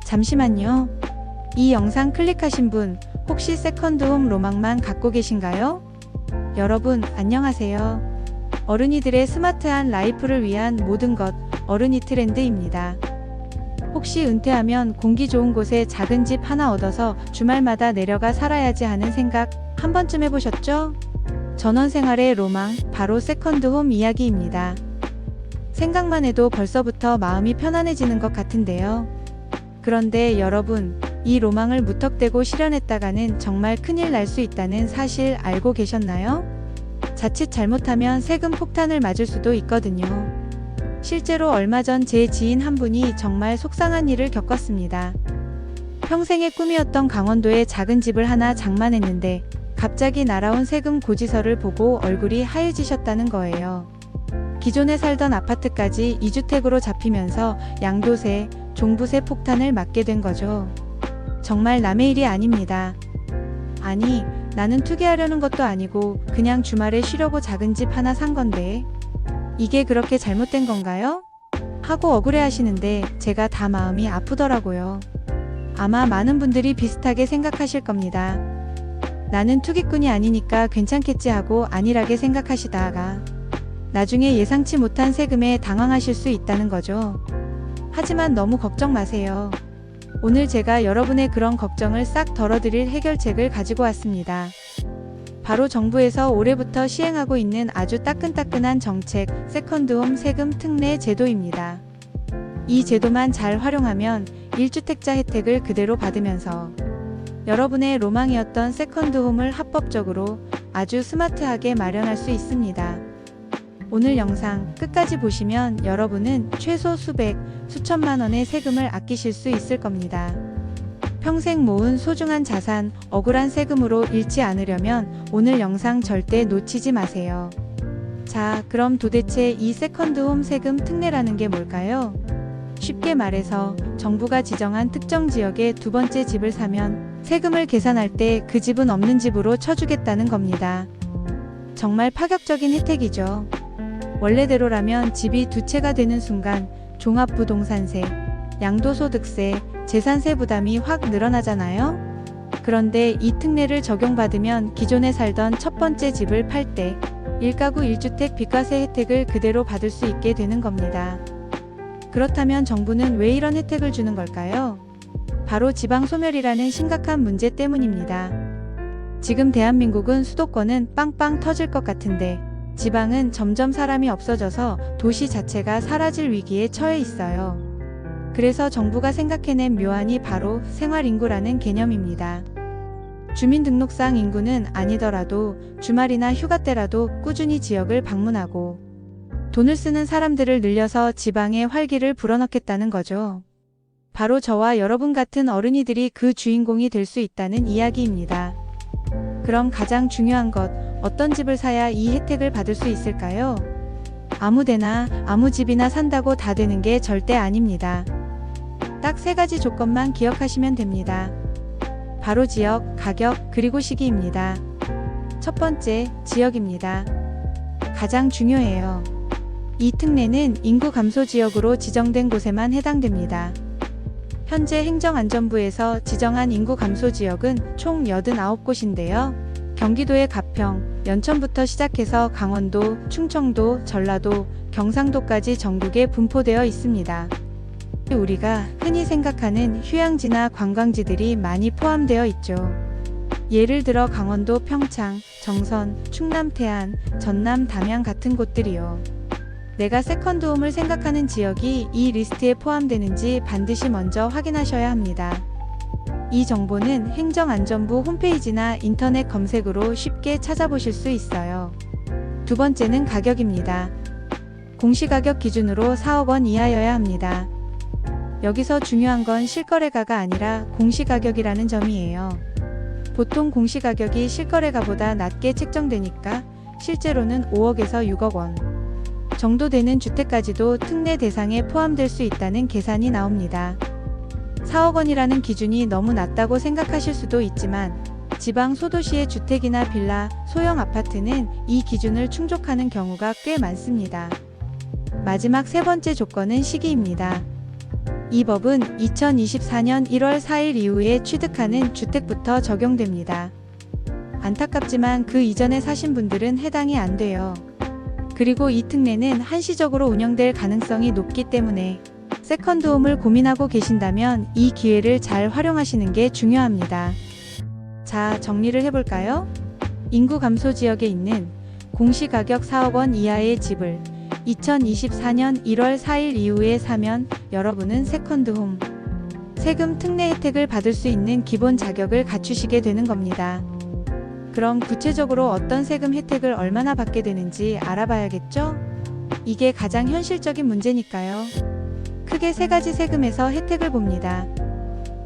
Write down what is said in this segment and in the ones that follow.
잠시만요. 이 영상 클릭하신 분 혹시 세컨드홈 로망만 갖고 계신가요? 여러분 안녕하세요. 어른이들의 스마트한 라이프를 위한 모든 것 어른이 트렌드입니다. 혹시 은퇴하면 공기 좋은 곳에 작은 집 하나 얻어서 주말마다 내려가 살아야지 하는 생각 한 번쯤 해보셨죠? 전원생활의 로망, 바로 세컨드홈 이야기입니다. 생각만 해도 벌써부터 마음이 편안해지는 것 같은데요. 그런데 여러분, 이 로망을 무턱대고 실현했다가는 정말 큰일 날 수 있다는 사실 알고 계셨나요? 자칫 잘못하면 세금 폭탄을 맞을 수도 있거든요. 실제로 얼마 전 제 지인 한 분이 정말 속상한 일을 겪었습니다. 평생의 꿈이었던 강원도에 작은 집을 하나 장만했는데 갑자기 날아온 세금 고지서를 보고 얼굴이 하얘지셨다는 거예요. 기존에 살던 아파트까지 2주택으로 잡히면서 양도세, 종부세 폭탄을 맞게 된 거죠. 정말 남의 일이 아닙니다. 아니, 나는 투기하려는 것도 아니고 그냥 주말에 쉬려고 작은 집 하나 산 건데 이게 그렇게 잘못된 건가요? 하고 억울해하시는데 제가 다 마음이 아프더라고요. 아마 많은 분들이 비슷하게 생각하실 겁니다. 나는 투기꾼이 아니니까 괜찮겠지 하고 안일하게 생각하시다가 나중에 예상치 못한 세금에 당황하실 수 있다는 거죠. 하지만 너무 걱정 마세요. 오늘 제가 여러분의 그런 걱정을 싹 덜어드릴 해결책을 가지고 왔습니다. 바로 정부에서 올해부터 시행하고 있는 아주 따끈따끈한 정책, 세컨드홈 세금 특례 제도입니다. 이 제도만 잘 활용하면 1주택자 혜택을 그대로 받으면서 여러분의 로망이었던 세컨드홈을 합법적으로 아주 스마트하게 마련할 수 있습니다. 오늘 영상 끝까지 보시면 여러분은 최소 수백, 수천만 원의 세금을 아끼실 수 있을 겁니다. 평생 모은 소중한 자산, 억울한 세금으로 잃지 않으려면 오늘 영상 절대 놓치지 마세요. 자, 그럼 도대체 이 세컨드홈 세금 특례라는 게 뭘까요? 쉽게 말해서 정부가 지정한 특정 지역에 두 번째 집을 사면 세금을 계산할 때 그 집은 없는 집으로 쳐주겠다는 겁니다. 정말 파격적인 혜택이죠. 원래대로라면 집이 두 채가 되는 순간 종합부동산세, 양도소득세, 재산세 부담이 확 늘어나잖아요. 그런데 이 특례를 적용받으면 기존에 살던 첫 번째 집을 팔 때 1가구 1주택 비과세 혜택을 그대로 받을 수 있게 되는 겁니다. 그렇다면 정부는 왜 이런 혜택을 주는 걸까요? 바로 지방소멸이라는 심각한 문제 때문입니다. 지금 대한민국은 수도권은 빵빵 터질 것 같은데 지방은 점점 사람이 없어져서 도시 자체가 사라질 위기에 처해 있어요. 그래서 정부가 생각해낸 묘안이 바로 생활인구라는 개념입니다. 주민등록상 인구는 아니더라도 주말이나 휴가 때라도 꾸준히 지역을 방문하고 돈을 쓰는 사람들을 늘려서 지방에 활기를 불어넣겠다는 거죠. 바로 저와 여러분 같은 어른이들이 그 주인공이 될 수 있다는 이야기입니다. 그럼 가장 중요한 것, 어떤 집을 사야 이 혜택을 받을 수 있을까요? 아무데나 아무 집이나 산다고 다 되는 게 절대 아닙니다. 딱 3가지 조건만 기억하시면 됩니다. 바로 지역, 가격, 그리고 시기입니다. 첫 번째, 지역입니다. 가장 중요해요. 이 특례는 인구 감소 지역으로 지정된 곳에만 해당됩니다. 현재 행정안전부에서 지정한 인구 감소 지역은 총 89곳인데요. 경기도의 가평, 연천부터 시작해서 강원도, 충청도, 전라도, 경상도까지 전국에 분포되어 있습니다. 우리가 흔히 생각하는 휴양지나 관광지들이 많이 포함되어 있죠. 예를 들어 강원도 평창, 정선, 충남 태안, 전남 담양 같은 곳들이요. 내가 세컨드홈을 생각하는 지역이 이 리스트에 포함되는지 반드시 먼저 확인하셔야 합니다. 이 정보는 행정안전부 홈페이지나 인터넷 검색으로 쉽게 찾아보실 수 있어요. 두 번째는 가격입니다. 공시가격 기준으로 4억 원 이하여야 합니다. 여기서 중요한 건 실거래가가 아니라 공시가격이라는 점이에요. 보통 공시가격이 실거래가보다 낮게 책정되니까 실제로는 5억에서 6억 원 정도 되는 주택까지도 특례 대상에 포함될 수 있다는 계산이 나옵니다. 4억 원이라는 기준이 너무 낮다고 생각하실 수도 있지만 지방 소도시의 주택이나 빌라, 소형 아파트는 이 기준을 충족하는 경우가 꽤 많습니다. 마지막 3번째 조건은 시기입니다. 이 법은 2024년 1월 4일 이후에 취득하는 주택부터 적용됩니다. 안타깝지만 그 이전에 사신 분들은 해당이 안 돼요. 그리고 이 특례는 한시적으로 운영될 가능성이 높기 때문에 세컨드홈을 고민하고 계신다면 이 기회를 잘 활용하시는 게 중요합니다. 자, 정리를 해볼까요? 인구 감소 지역에 있는 공시가격 4억 원 이하의 집을 2024년 1월 4일 이후에 사면 여러분은 세컨드홈 세금 특례 혜택을 받을 수 있는 기본 자격을 갖추시게 되는 겁니다. 그럼 구체적으로 어떤 세금 혜택을 얼마나 받게 되는지 알아봐야겠죠? 이게 가장 현실적인 문제니까요. 크게 세 가지 세금에서 혜택을 봅니다.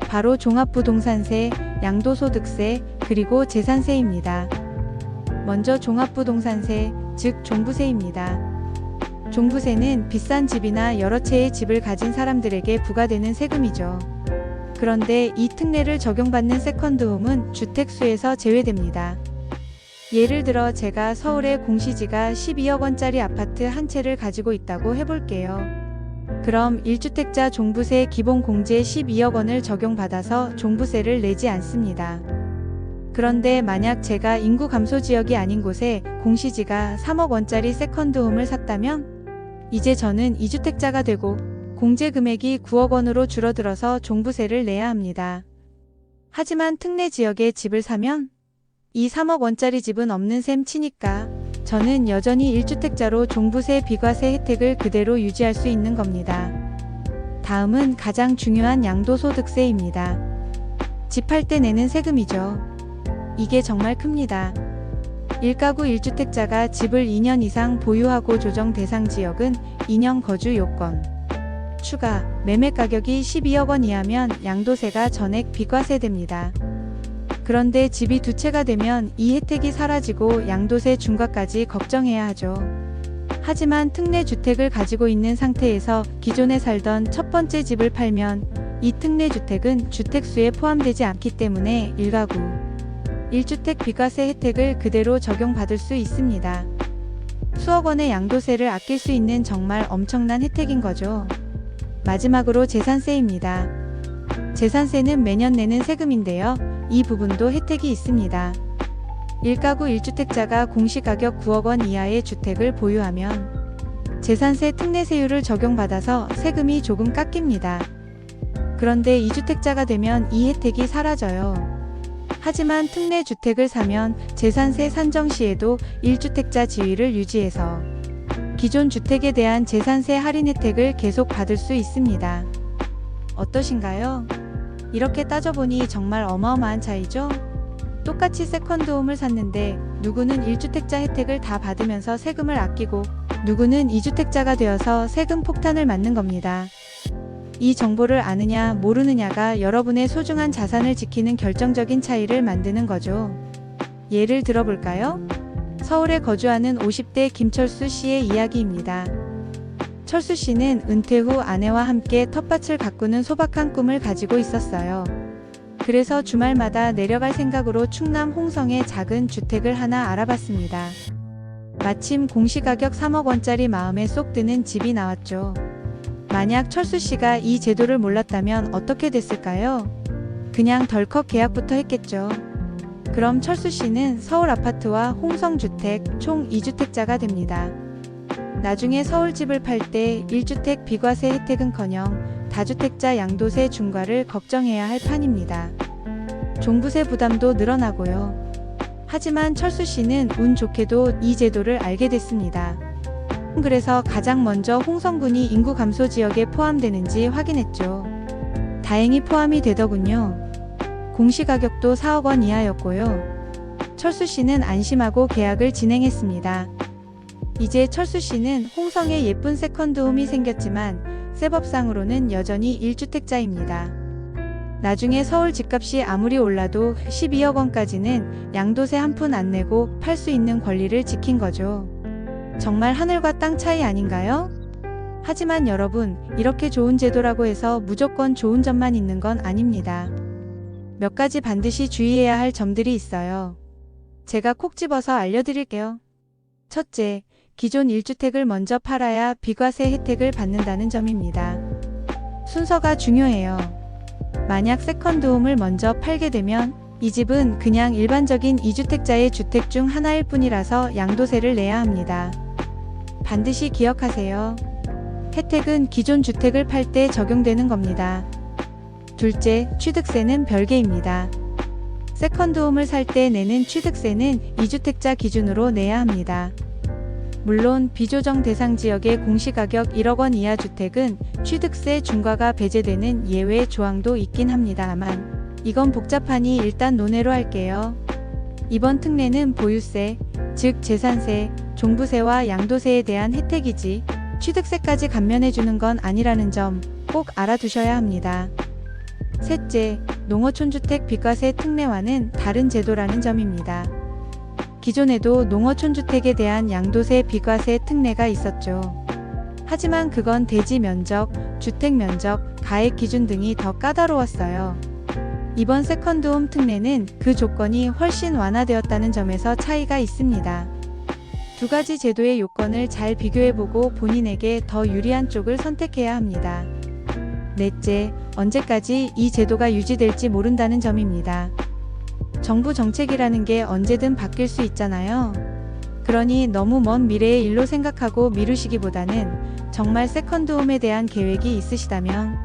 바로 종합부동산세, 양도소득세, 그리고 재산세입니다. 먼저 종합부동산세, 즉 종부세입니다. 종부세는 비싼 집이나 여러 채의 집을 가진 사람들에게 부과되는 세금이죠. 그런데 이 특례를 적용받는 세컨드홈은 주택수에서 제외됩니다. 예를 들어 제가 서울에 공시지가 12억 원짜리 아파트 한 채를 가지고 있다고 해볼게요. 그럼 1주택자 종부세 기본 공제 12억 원을 적용받아서 종부세를 내지 않습니다. 그런데 만약 제가 인구 감소 지역이 아닌 곳에 공시지가 3억 원짜리 세컨드홈을 샀다면 이제 저는 2주택자가 되고 공제 금액이 9억 원으로 줄어들어서 종부세를 내야 합니다. 하지만 특례 지역에 집을 사면 이 3억 원짜리 집은 없는 셈 치니까 저는 여전히 1주택자로 종부세 비과세 혜택을 그대로 유지할 수 있는 겁니다. 다음은 가장 중요한 양도소득세입니다. 집 할 때 내는 세금이죠. 이게 정말 큽니다. 1가구 1주택자가 집을 2년 이상 보유하고 조정 대상 지역은 2년 거주 요건. 추가, 매매 가격이 12억 원 이하면 양도세가 전액 비과세됩니다. 그런데 집이 두 채가 되면 이 혜택이 사라지고 양도세 중과까지 걱정해야 하죠. 하지만 특례 주택을 가지고 있는 상태에서 기존에 살던 첫 번째 집을 팔면 이 특례 주택은 주택수에 포함되지 않기 때문에 1가구 1주택 비과세 혜택을 그대로 적용받을 수 있습니다. 수억 원의 양도세를 아낄 수 있는 정말 엄청난 혜택인 거죠. 마지막으로 재산세입니다. 재산세는 매년 내는 세금인데요. 이 부분도 혜택이 있습니다. 1가구 1주택자가 공시가격 9억 원 이하의 주택을 보유하면 재산세 특례세율을 적용받아서 세금이 조금 깎입니다. 그런데 2주택자가 되면 이 혜택이 사라져요. 하지만 특례 주택을 사면 재산세 산정 시에도 1주택자 지위를 유지해서 기존 주택에 대한 재산세 할인 혜택을 계속 받을 수 있습니다. 어떠신가요? 이렇게 따져보니 정말 어마어마한 차이죠? 똑같이 세컨드홈을 샀는데 누구는 1주택자 혜택을 다 받으면서 세금을 아끼고 누구는 2주택자가 되어서 세금 폭탄을 맞는 겁니다. 이 정보를 아느냐 모르느냐가 여러분의 소중한 자산을 지키는 결정적인 차이를 만드는 거죠. 예를 들어볼까요? 서울에 거주하는 50대 김철수 씨의 이야기입니다. 철수 씨는 은퇴 후 아내와 함께 텃밭을 가꾸는 소박한 꿈을 가지고 있었어요. 그래서 주말마다 내려갈 생각으로 충남 홍성에 작은 주택을 하나 알아봤습니다. 마침 공시가격 3억 원짜리 마음에 쏙 드는 집이 나왔죠. 만약 철수 씨가 이 제도를 몰랐다면 어떻게 됐을까요? 그냥 덜컥 계약부터 했겠죠. 그럼 철수 씨는 서울 아파트와 홍성주택 총 2주택자가 됩니다. 나중에 서울집을 팔 때 1주택 비과세 혜택은커녕 다주택자 양도세 중과를 걱정해야 할 판입니다. 종부세 부담도 늘어나고요. 하지만 철수 씨는 운 좋게도 이 제도를 알게 됐습니다. 그래서 가장 먼저 홍성군이 인구 감소 지역에 포함되는지 확인했죠. 다행히 포함이 되더군요. 공시가격도 4억 원 이하였고요. 철수 씨는 안심하고 계약을 진행했습니다. 이제 철수 씨는 홍성에 예쁜 세컨드홈이 생겼지만 세법상으로는 여전히 1주택자입니다. 나중에 서울 집값이 아무리 올라도 12억 원까지는 양도세 한 푼 안 내고 팔 수 있는 권리를 지킨 거죠. 정말 하늘과 땅 차이 아닌가요? 하지만 여러분, 이렇게 좋은 제도라고 해서 무조건 좋은 점만 있는 건 아닙니다. 몇 가지 반드시 주의해야 할 점들이 있어요. 제가 콕 집어서 알려드릴게요. 첫째, 기존 1주택을 먼저 팔아야 비과세 혜택을 받는다는 점입니다. 순서가 중요해요. 만약 세컨드홈을 먼저 팔게 되면 이 집은 그냥 일반적인 2주택자의 주택 중 하나일 뿐이라서 양도세를 내야 합니다. 반드시 기억하세요. 혜택은 기존 주택을 팔 때 적용되는 겁니다. 둘째, 취득세는 별개입니다. 세컨드홈을 살 때 내는 취득세는 2주택자 기준으로 내야 합니다. 물론 비조정 대상 지역의 공시가격 1억 원 이하 주택은 취득세 중과가 배제되는 예외 조항도 있긴 합니다만 이건 복잡하니 일단 논외로 할게요. 이번 특례는 보유세, 즉 재산세, 종부세와 양도세에 대한 혜택이지 취득세까지 감면해주는 건 아니라는 점 꼭 알아두셔야 합니다. 셋째, 농어촌주택 비과세 특례와는 다른 제도라는 점입니다. 기존에도 농어촌주택에 대한 양도세 비과세 특례가 있었죠. 하지만 그건 대지 면적, 주택 면적, 가액 기준 등이 더 까다로웠어요. 이번 세컨드홈 특례는 그 조건이 훨씬 완화되었다는 점에서 차이가 있습니다. 두 가지 제도의 요건을 잘 비교해보고 본인에게 더 유리한 쪽을 선택해야 합니다. 넷째, 언제까지 이 제도가 유지될지 모른다는 점입니다. 정부 정책이라는 게 언제든 바뀔 수 있잖아요. 그러니 너무 먼 미래의 일로 생각하고 미루시기보다는 정말 세컨드홈에 대한 계획이 있으시다면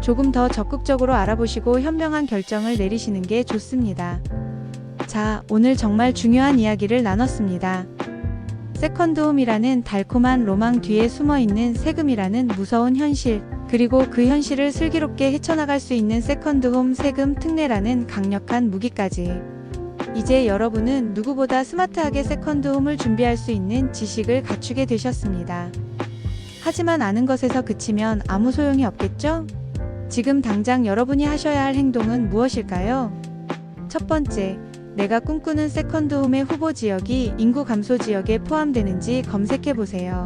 조금 더 적극적으로 알아보시고 현명한 결정을 내리시는 게 좋습니다. 자, 오늘 정말 중요한 이야기를 나눴습니다. 세컨드홈이라는 달콤한 로망 뒤에 숨어있는 세금이라는 무서운 현실, 그리고 그 현실을 슬기롭게 헤쳐나갈 수 있는 세컨드홈 세금 특례라는 강력한 무기까지. 이제 여러분은 누구보다 스마트하게 세컨드홈을 준비할 수 있는 지식을 갖추게 되셨습니다. 하지만 아는 것에서 그치면 아무 소용이 없겠죠? 지금 당장 여러분이 하셔야 할 행동은 무엇일까요? 첫 번째, 내가 꿈꾸는 세컨드홈의 후보 지역이 인구 감소 지역에 포함되는지 검색해보세요.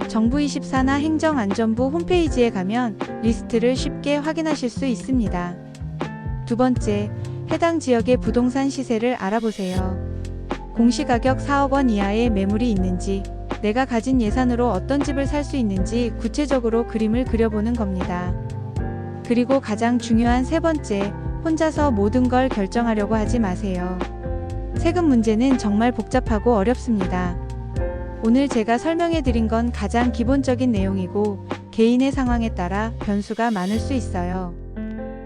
정부24나 행정안전부 홈페이지에 가면 리스트를 쉽게 확인하실 수 있습니다. 두 번째, 해당 지역의 부동산 시세를 알아보세요. 공시가격 4억 원 이하의 매물이 있는지, 내가 가진 예산으로 어떤 집을 살 수 있는지 구체적으로 그림을 그려보는 겁니다. 그리고 가장 중요한 세 번째, 혼자서 모든 걸 결정하려고 하지 마세요. 세금 문제는 정말 복잡하고 어렵습니다. 오늘 제가 설명해 드린 건 가장 기본적인 내용이고 개인의 상황에 따라 변수가 많을 수 있어요.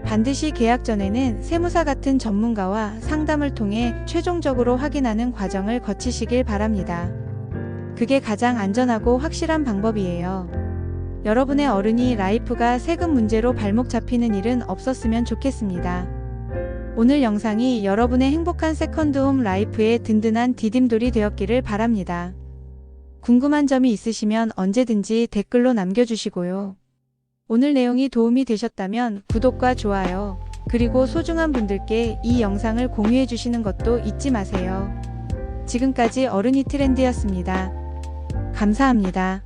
반드시 계약 전에는 세무사 같은 전문가와 상담을 통해 최종적으로 확인하는 과정을 거치시길 바랍니다. 그게 가장 안전하고 확실한 방법이에요. 여러분의 어른이 라이프가 세금 문제로 발목 잡히는 일은 없었으면 좋겠습니다. 오늘 영상이 여러분의 행복한 세컨드홈 라이프의 든든한 디딤돌이 되었기를 바랍니다. 궁금한 점이 있으시면 언제든지 댓글로 남겨주시고요. 오늘 내용이 도움이 되셨다면 구독과 좋아요, 그리고 소중한 분들께 이 영상을 공유해 주시는 것도 잊지 마세요. 지금까지 어른이 트렌드였습니다. 감사합니다.